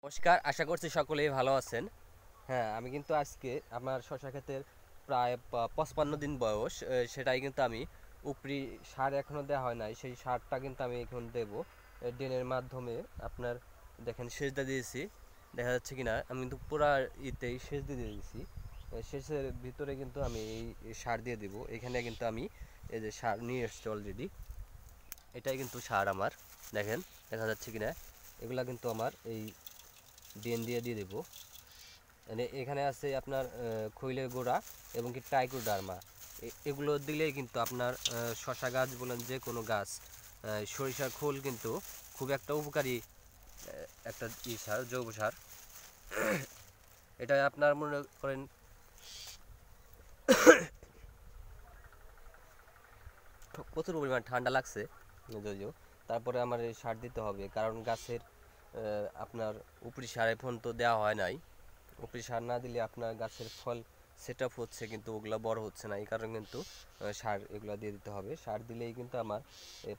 নমস্কার, আশা করছি সকলেই ভালো আছেন। হ্যাঁ, আমি কিন্তু আজকে আমার শশা ক্ষেতের প্রায় 55 দিন বয়স, সেটাই কিন্তু আমি উপরি সার এখনো দেওয়া হয় নাই, সেই সারটা কিন্তু আমি এখন দেব ড্রেনের মাধ্যমে। আপনার দেখেন সেচটা দিয়েছি, দেখা যাচ্ছে কিনা, আমি কিন্তু পুরা ইতেই সেচ দিয়ে দিয়েছি। সেচের ভিতরে কিন্তু আমি এই সার দিয়ে দেব। এখানে কিন্তু আমি এই যে সার নিয়ে এসছি অলরেডি, এটাই কিন্তু সার আমার। দেখেন দেখা যাচ্ছে কিনা, এগুলা কিন্তু আমার এই ডিএন দিয়ে দেবো। মানে এখানে আছে আপনার খৈলের গোড়া এবং কি ট্রাইকোডার্মা। এগুলো দিলেই কিন্তু আপনার শশা গাছ বলেন যে কোনো গাছ, সরিষার খোল কিন্তু খুব একটা উপকারী একটা সার, জৈব সার। এটা আপনার মনে করেন প্রচুর পরিমাণ ঠান্ডা লাগছে যদিও, তারপরে আমার এই সার দিতে হবে, কারণ গাছের আপনার উপরি সার এখন তো দেওয়া হয় নাই। উপরি সার না দিলে আপনার গাছের ফল সেট আপ হচ্ছে কিন্তু ওগুলো বড় হচ্ছে না, এই কারণে কিন্তু সার এগুলো দিয়ে দিতে হবে। সার দিলেই কিন্তু আমার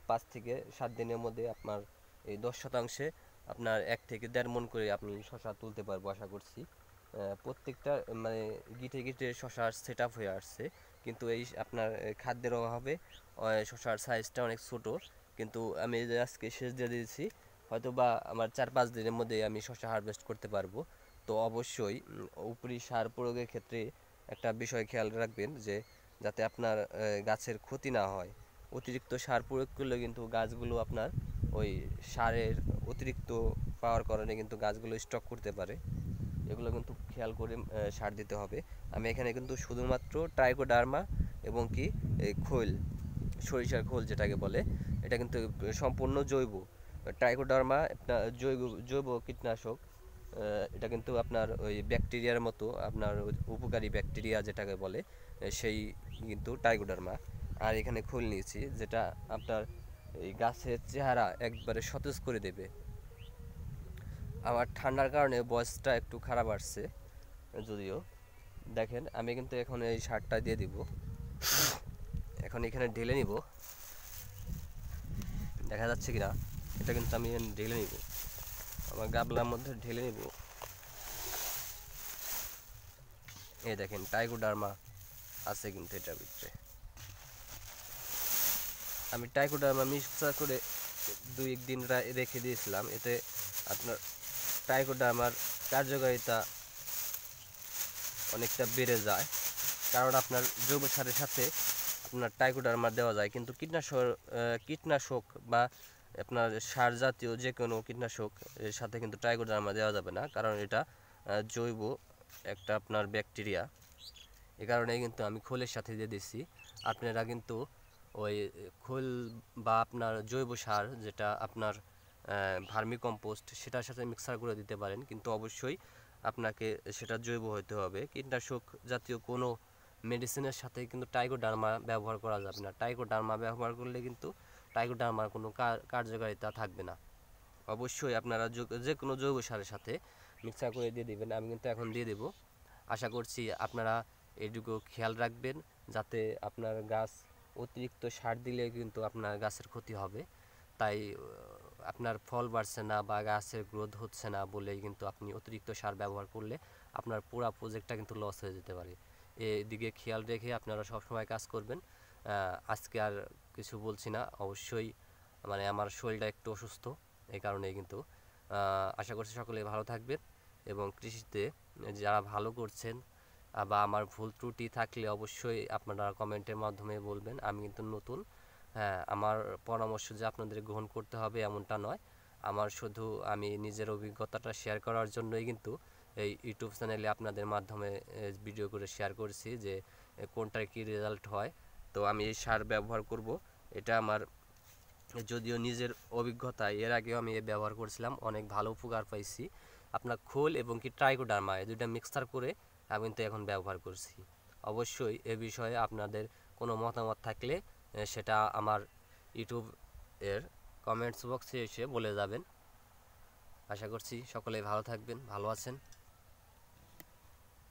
5 থেকে 7 দিনের মধ্যে আপনার এই 10 শতাংশে আপনার 1 থেকে 1.5 মণ করে আপনি শশা তুলতে পারবো আশা করছি। প্রত্যেকটা মানে গিটে গিটে শশার সেট আপ হয়ে আসছে, কিন্তু এই আপনার খাদ্যের অভাবে শশার সাইজটা অনেক ছোট। কিন্তু আমি এই যে আজকে সেচ দিয়ে দিয়েছি, হয়তো বা আমার 4-5 দিনের মধ্যে আমি শশা হারভেস্ট করতে পারবো। তো অবশ্যই উপরি সার প্রয়োগের ক্ষেত্রে একটা বিষয় খেয়াল রাখবেন যে যাতে আপনার গাছের ক্ষতি না হয়। অতিরিক্ত সার প্রয়োগ করলে কিন্তু গাছগুলো আপনার ওই সারের অতিরিক্ত পাওয়ার কারণে কিন্তু গাছগুলো স্টক করতে পারে। এগুলো কিন্তু খেয়াল করে সার দিতে হবে। আমি এখানে কিন্তু শুধুমাত্র ট্রাইকোডার্মা এবং কি এই খৈল, সরিষার খোল যেটাকে বলে, এটা কিন্তু সম্পূর্ণ জৈব। ট্রাইকোডার্মা আপনার জৈব জৈব কীটনাশক। এটা কিন্তু আপনার ওই ব্যাকটেরিয়ার মতো, আপনার উপকারী ব্যাকটেরিয়া যেটাকে বলে, সেই কিন্তু ট্রাইকোডার্মা। আর এখানে খোল নিয়েছি যেটা আপনার এই গাছের চেহারা একবারে সতেজ করে দেবে। আমার ঠান্ডার কারণে ভয়েসটা একটু খারাপ আসছে যদিও। দেখেন আমি কিন্তু এখন এই সারটা দিয়ে দিব, এখন এখানে ঢেলে নিব। দেখা যাচ্ছে কিনা, এটা কিন্তু আমি ঢেলে নিব, আমার গাবলার মধ্যে ঢেলে নিব। এই দেখেন টাইকোডার্মা আছে কিন্তু এটার ভিতরে। আমি টাইকোডার্মা মিক্সার করে 2-1 দিন রেখে দিয়েছিলাম, এতে আপনার টাইকোডার্মার কার্যকারিতা অনেকটা বেড়ে যায়। কারণ আপনার জৈব সারের সাথে আপনার টাইকোডার্মা দেওয়া যায়, কিন্তু কীটনাশক বা আপনার সার জাতীয় যে কোনো কীটনাশক এর সাথে কিন্তু টাইকোডার্মা দেওয়া যাবে না, কারণ এটা জৈব একটা আপনার ব্যাকটেরিয়া। এ কারণে কিন্তু আমি খোলের সাথে দিয়ে দিচ্ছি। আপনারা কিন্তু ওই খোল বা আপনার জৈব সার যেটা আপনার ভার্মি কম্পোস্ট, সেটার সাথে মিক্সার করে দিতে পারেন, কিন্তু অবশ্যই আপনাকে সেটা জৈব হতে হবে। কীটনাশক জাতীয় কোনো মেডিসিনের সাথে কিন্তু টাইকোডার্মা ব্যবহার করা যাবে না। টাইকোডার্মা ব্যবহার করলে কিন্তু টাইকোডার্মার কোনো কার্যকারিতা থাকবে না। অবশ্যই আপনারা যে কোনো জৈব সারের সাথে মিক্সার করে দিয়ে দিবেন। আমি কিন্তু এখন দিয়ে দেবো। আশা করছি আপনারা এটুকু খেয়াল রাখবেন, যাতে আপনার গাছ অতিরিক্ত সার দিলে কিন্তু আপনার গাছের ক্ষতি হবে। তাই আপনার ফল বাড়ছে না বা গাছের গ্রোথ হচ্ছে না বলেই কিন্তু আপনি অতিরিক্ত সার ব্যবহার করলে আপনার পুরো প্রজেক্টটা কিন্তু লস হয়ে যেতে পারে। এদিকে খেয়াল রেখে আপনারা সবসময় কাজ করবেন। আজকে আর কিছু বলছি না, অবশ্যই মানে আমার শরীরটা একটু অসুস্থ, এই কারণেই কিন্তু আশা করছি সকলে ভালো থাকবেন এবং কৃষিতে যারা ভালো করছেন বা আমার ভুল ত্রুটি থাকলে অবশ্যই আপনারা কমেন্টের মাধ্যমে বলবেন। আমি কিন্তু নতুন, হ্যাঁ, আমার পরামর্শ যে আপনাদের গ্রহণ করতে হবে এমনটা নয়। আমার শুধু আমি নিজের অভিজ্ঞতাটা শেয়ার করার জন্যই কিন্তু এই ইউটিউব চ্যানেলে আপনাদের মাধ্যমে ভিডিও করে শেয়ার করছি যে কোনটার কী রেজাল্ট হয়। তো আমি এই সার ব্যবহার করব, এটা আমার যদিও নিজের অভিজ্ঞতা, এর আগেও আমি এ ব্যবহার করেছিলাম, অনেক ভালো উপকার পাইছি। আপনার খোল এবং কি ট্রাইকোডার্মা এই দুইটা মিক্সার করে আমি কিন্তু এখন ব্যবহার করছি। অবশ্যই এ বিষয়ে আপনাদের কোনো মতামত থাকলে সেটা আমার ইউটিউব এর কমেন্টস বক্সে এসে বলে যাবেন। আশা করছি সকলেই ভালো থাকবেন, ভালো আছেন।